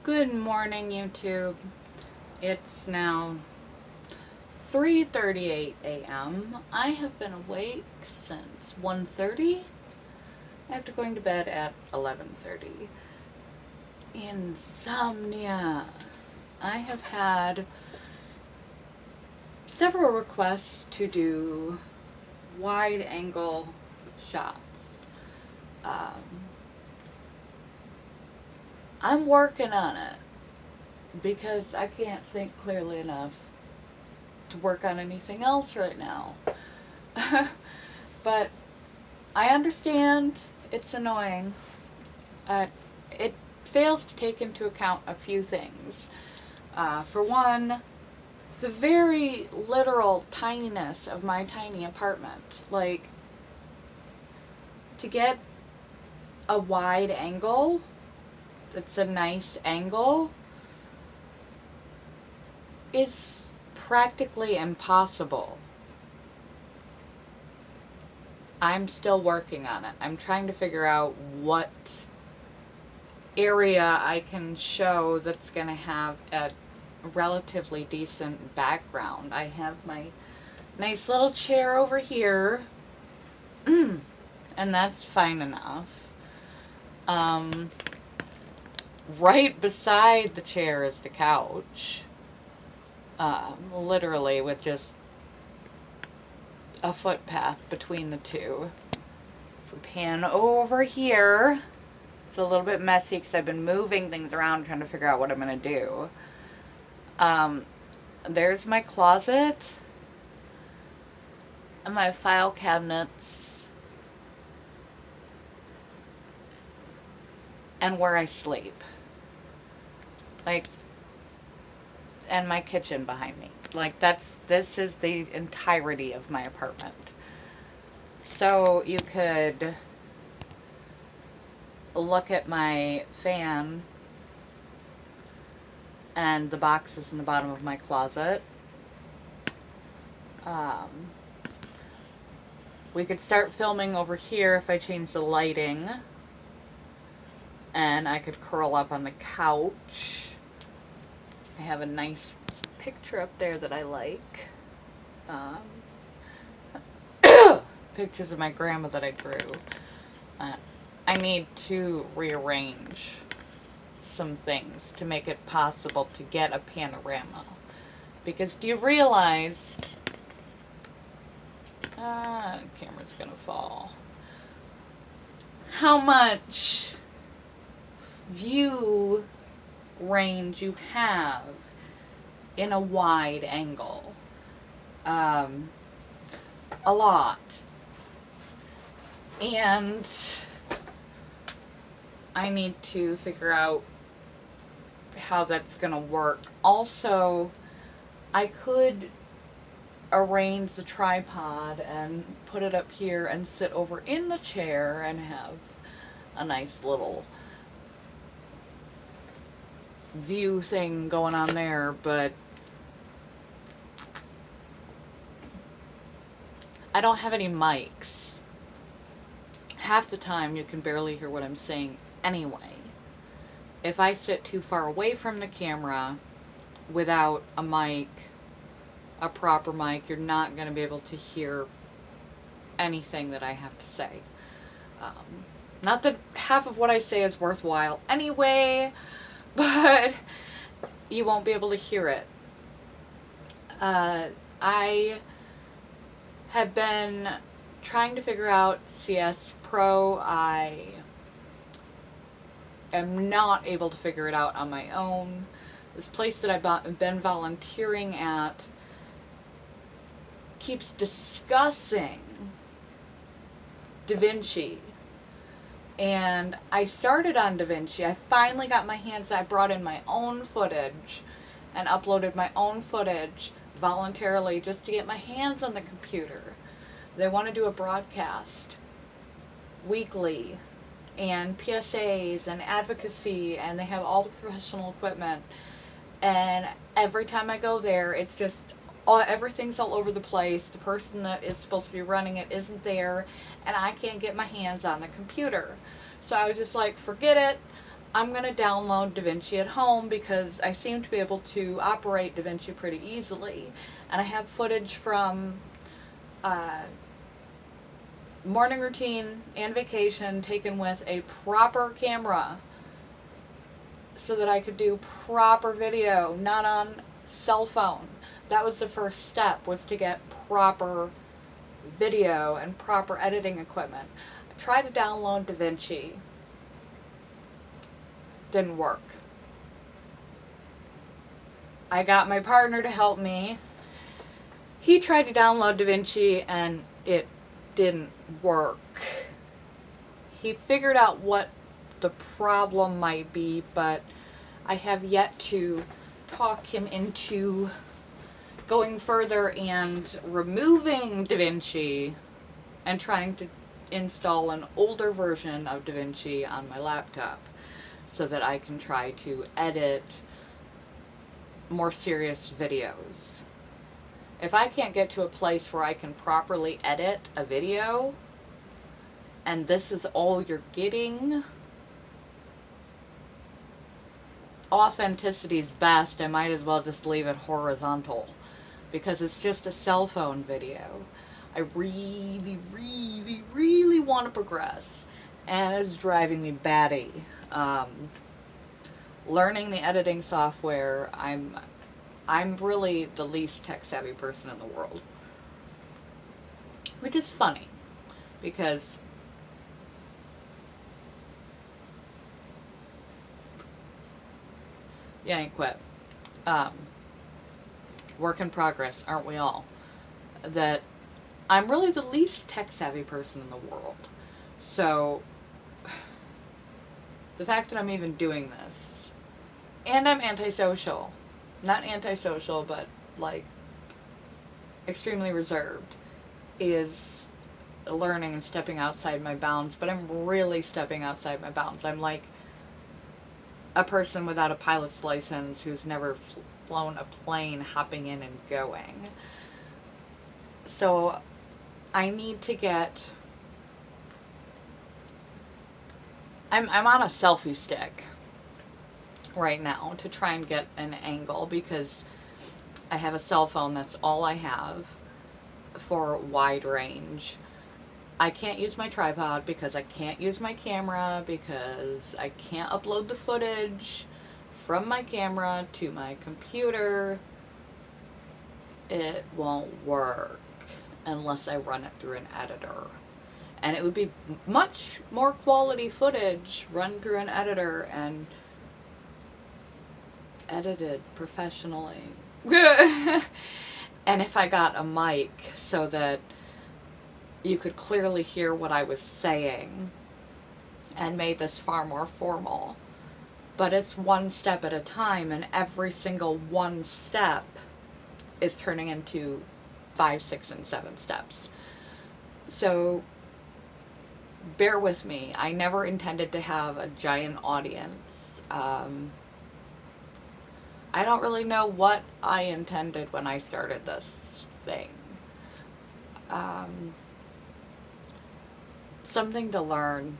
Good morning, YouTube. It's now 3:38 a.m. I have been awake since 1:30 after going to bed at 11:30. Insomnia. I have had several requests to do wide angle shots. I'm working on it because I can't think clearly enough to work on anything else right now. But I understand it's annoying. It fails to take into account a few things. For one, the very literal tininess of my tiny apartment. Like, to get a wide angle that's a nice angle is practically impossible. I'm still working on it. I'm trying to figure out what area I can show that's going to have a relatively decent background. I have my nice little chair over here, and that's fine enough. Right beside the chair is the couch, literally with just a footpath between the two. If we pan over here, it's a little bit messy because I've been moving things around trying to figure out what I'm going to do. There's my closet and my file cabinets and where I sleep. Like, and my kitchen behind me. Like, this is the entirety of my apartment. So you could look at my fan and the boxes in the bottom of my closet. We could start filming over here if I change the lighting. And I could curl up on the couch. I have a nice picture up there that I like. Pictures of my grandma that I drew. I need to rearrange some things to make it possible to get a panorama. Because do you realize... camera's gonna fall. How much view range you have in a wide angle? A lot. And I need to figure out how that's gonna work. Also, I could arrange the tripod and put it up here and sit over in the chair and have a nice little view thing going on there, but I don't have any mics. Half the time you can barely hear what I'm saying anyway. If I sit too far away from the camera without a mic, a proper mic, you're not going to be able to hear anything that I have to say. Not that half of what I say is worthwhile anyway, but you won't be able to hear it. I have been trying to figure out CS Pro. I am not able to figure it out on my own. This place that I've been volunteering at keeps discussing DaVinci. And I started on DaVinci. I finally got my hands, I brought in my own footage and uploaded my own footage voluntarily just to get my hands on the computer. They want to do a broadcast weekly and PSAs and advocacy, and they have all the professional equipment. And every time I go there, it's just everything's all over the place. The person that is supposed to be running it isn't there, and I can't get my hands on the computer. So I was just like, forget it. I'm going to download DaVinci at home because I seem to be able to operate DaVinci pretty easily. And I have footage from morning routine and vacation taken with a proper camera so that I could do proper video, not on cell phone. That was the first step, was to get proper video and proper editing equipment. I tried to download DaVinci. Didn't work. I got my partner to help me. He tried to download DaVinci and it didn't work. He figured out what the problem might be, but I have yet to talk him into going further and removing DaVinci and trying to install an older version of DaVinci on my laptop so that I can try to edit more serious videos. If I can't get to a place where I can properly edit a video and this is all you're getting, authenticity's best. I might as well just leave it horizontal because it's just a cell phone video. I really, really, really want to progress, and it's driving me batty. Learning the editing software, I'm really the least tech savvy person in the world, which is funny because yeah, I ain't quit. Work in progress, aren't we all? That I'm really the least tech savvy person in the world. So the fact that I'm even doing this, and I'm antisocial, not antisocial, but like extremely reserved, is learning and stepping outside my bounds. But I'm really stepping outside my bounds. I'm like a person without a pilot's license who's never flown a plane, hopping in and going. So I need to get, I'm on a selfie stick right now to try and get an angle because I have a cell phone, that's all I have for wide range. I can't use my tripod because I can't use my camera because I can't upload the footage from my camera to my computer. It won't work unless I run it through an editor. And it would be much more quality footage run through an editor and edited professionally. And if I got a mic so that you could clearly hear what I was saying and made this far more formal. But it's one step at a time, and every single one step is turning into 5, 6, and 7 steps. So bear with me. I never intended to have a giant audience. I don't really know what I intended when I started this thing. Something to learn,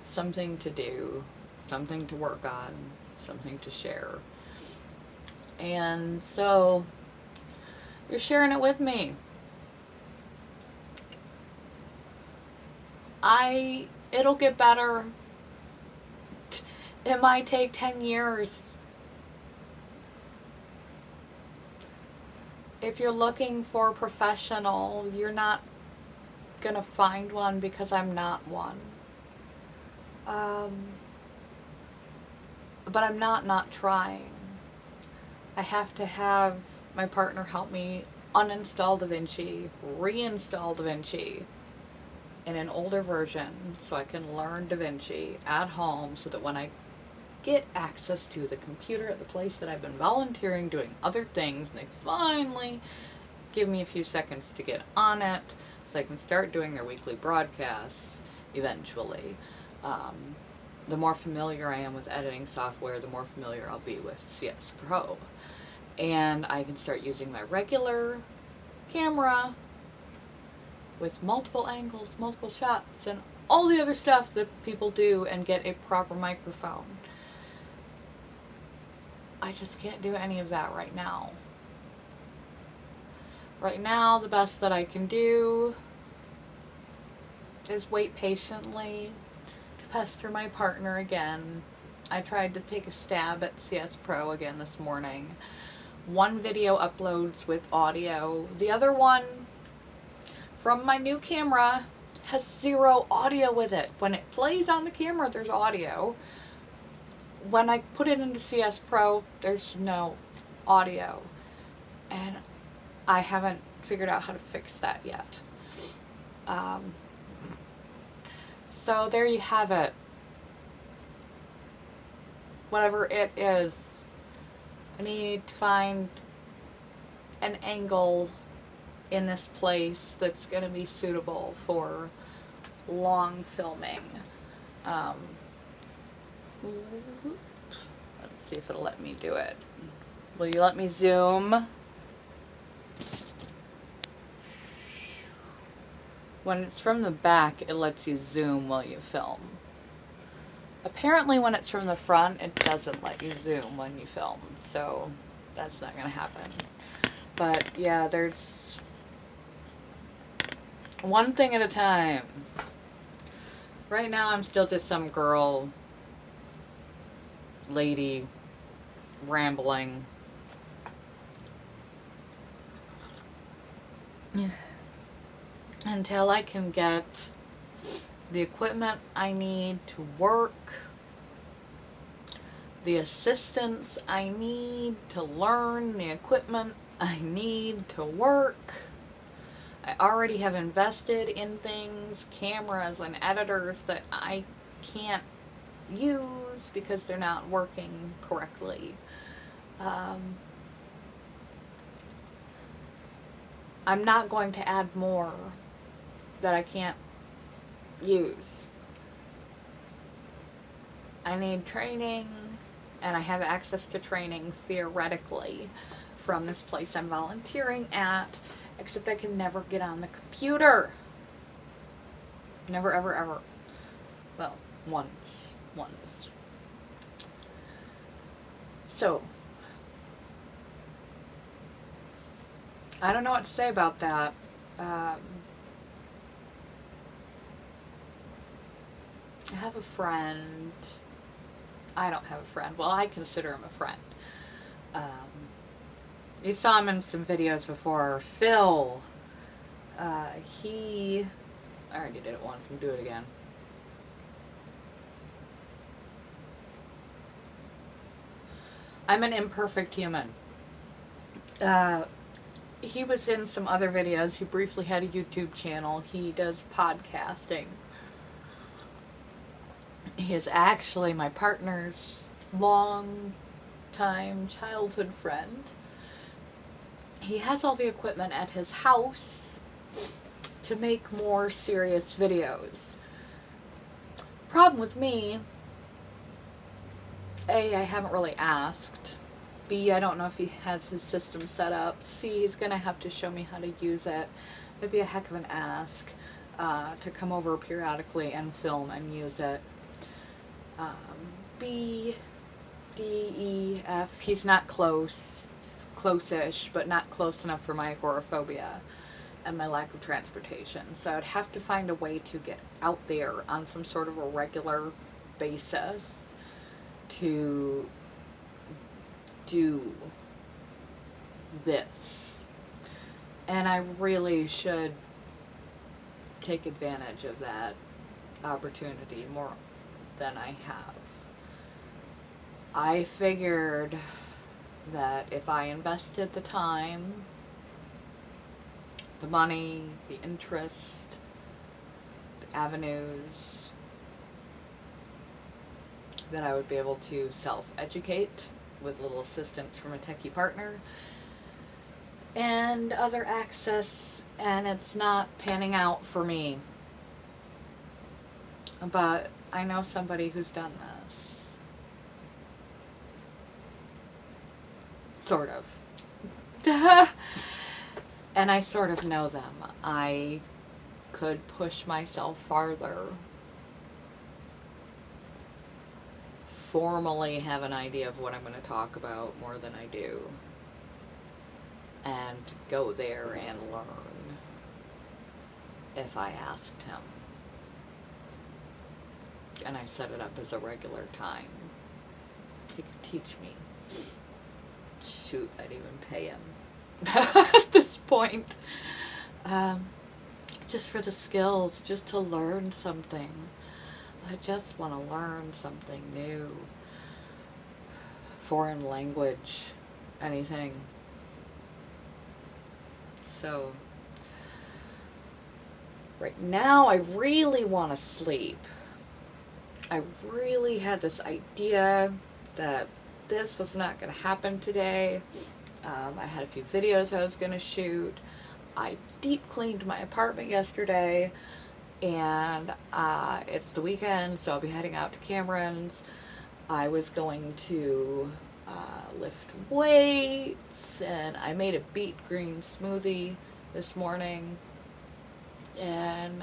something to do, something to work on, something to share. And so you're sharing it with me. It'll get better. It might take 10 years. If you're looking for a professional, you're not gonna find one because I'm not one. But I'm not trying. I have to have my partner help me uninstall DaVinci, reinstall DaVinci in an older version so I can learn DaVinci at home so that when I get access to the computer at the place that I've been volunteering doing other things and they finally give me a few seconds to get on it so they can start doing their weekly broadcasts eventually. The more familiar I am with editing software, the more familiar I'll be with CS Pro. And I can start using my regular camera with multiple angles, multiple shots, and all the other stuff that people do and get a proper microphone. I just can't do any of that right now. Right now, the best that I can do is wait patiently to pester my partner again. I tried to take a stab at CS Pro again this morning. One video uploads with audio. The other one from my new camera has zero audio with it. When it plays on the camera, there's audio. When I put it into CS Pro, there's no audio. And I haven't figured out how to fix that yet. So there you have it. Whatever it is, I need to find an angle in this place that's going to be suitable for long filming. Let's see if it'll let me do it. Will you let me zoom? When it's from the back, it lets you zoom while you film. Apparently when it's from the front, it doesn't let you zoom when you film, so that's not going to happen. But yeah, there's one thing at a time. Right now I'm still just some girl, lady, rambling. Until I can get the equipment I need to work, the assistance I need to learn the equipment I need to work. I already have invested in things, cameras and editors that I can't use because they're not working correctly. I'm not going to add more that I can't use. I need training, and I have access to training theoretically from this place I'm volunteering at, except I can never get on the computer. Never, ever, ever. Well, once. So, I don't know what to say about that. I have a friend. I don't have a friend. Well, I consider him a friend. You saw him in some videos before. Phil. I already did it once. I'm gonna do it again. I'm an imperfect human. He was in some other videos. He briefly had a YouTube channel. He does podcasting. He is actually my partner's long-time childhood friend. He has all the equipment at his house to make more serious videos. Problem with me, A, I haven't really asked. B, I don't know if he has his system set up. C, he's going to have to show me how to use it. It'd be a heck of an ask to come over periodically and film and use it. B, D, E, F, he's not close-ish, but not close enough for my agoraphobia and my lack of transportation. So I'd have to find a way to get out there on some sort of a regular basis to do this. And I really should take advantage of that opportunity more than I have. I figured that if I invested the time, the money, the interest, the avenues, that I would be able to self-educate with little assistance from a techie partner and other access, and it's not panning out for me. But I know somebody who's done this. Sort of. And I sort of know them. I could push myself farther formally have an idea of what I'm going to talk about more than I do. And go there and learn if I asked him. And I set it up as a regular time. He could teach me. Shoot, I'd even pay him at this point. Just for the skills, just to learn something. I just want to learn something new. Foreign language, anything. So, right now I really want to sleep. I really had this idea that this was not going to happen today. I had a few videos I was going to shoot. I deep cleaned my apartment yesterday, and it's the weekend, so I'll be heading out to Cameron's. I was going to lift weights, and I made a beet green smoothie this morning, and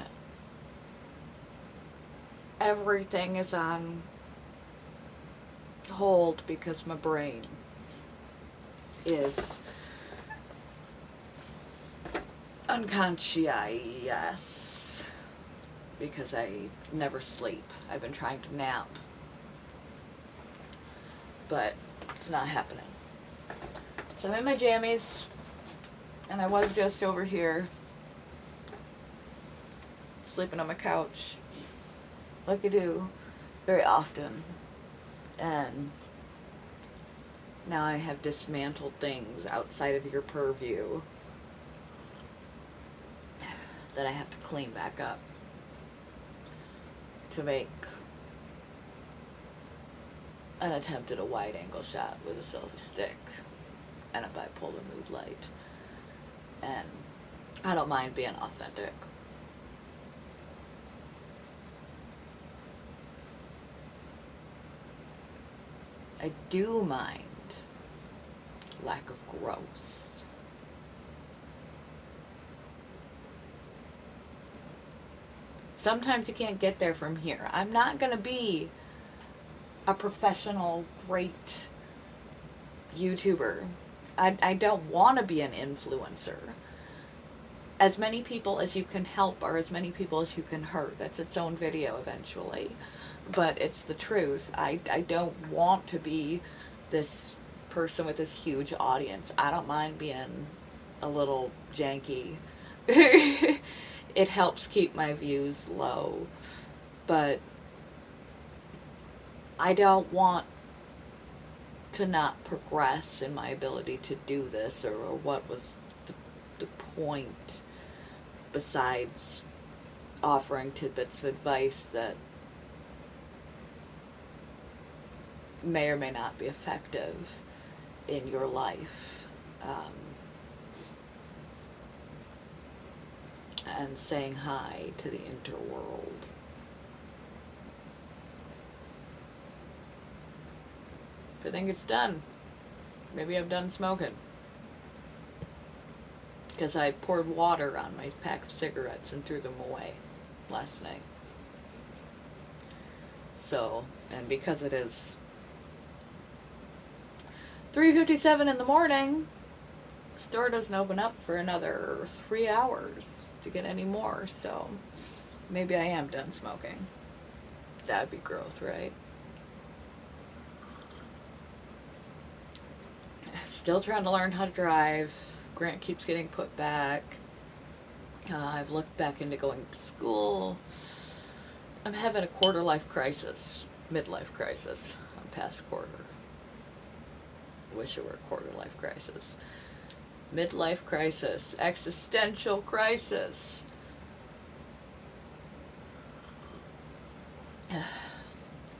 everything is on hold because my brain is unconscious because I never sleep. I've been trying to nap, but it's not happening. So I'm in my jammies, and I was just over here sleeping on my couch like I do very often, and now I have dismantled things outside of your purview that I have to clean back up to make an attempt at a wide angle shot with a selfie stick and a bipolar mood light. And I don't mind being authentic. I do mind lack of growth. Sometimes you can't get there from here. I'm not going to be a professional, great YouTuber. I don't want to be an influencer. As many people as you can help or as many people as you can hurt. That's its own video eventually. But it's the truth. I don't want to be this person with this huge audience. I don't mind being a little janky. It helps keep my views low. But I don't want to not progress in my ability to do this, or what was the point besides offering tidbits of advice that may or may not be effective in your life. And saying hi to the interworld. I think it's done. Maybe I'm done smoking. Because I poured water on my pack of cigarettes and threw them away last night. So, and because it is 3:57 in the morning, the store doesn't open up for another 3 hours to get any more, so maybe I am done smoking. That'd be growth, right? Still trying to learn how to drive. Grant keeps getting put back. I've looked back into going to school. I'm having a quarter life crisis. Midlife crisis. I'm past quarter. Wish it were a quarter life crisis. Midlife crisis. Existential crisis.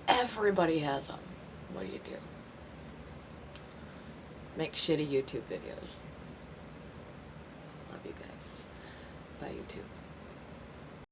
Everybody has them. What do you do? Make shitty YouTube videos. Love you guys. Bye, YouTube.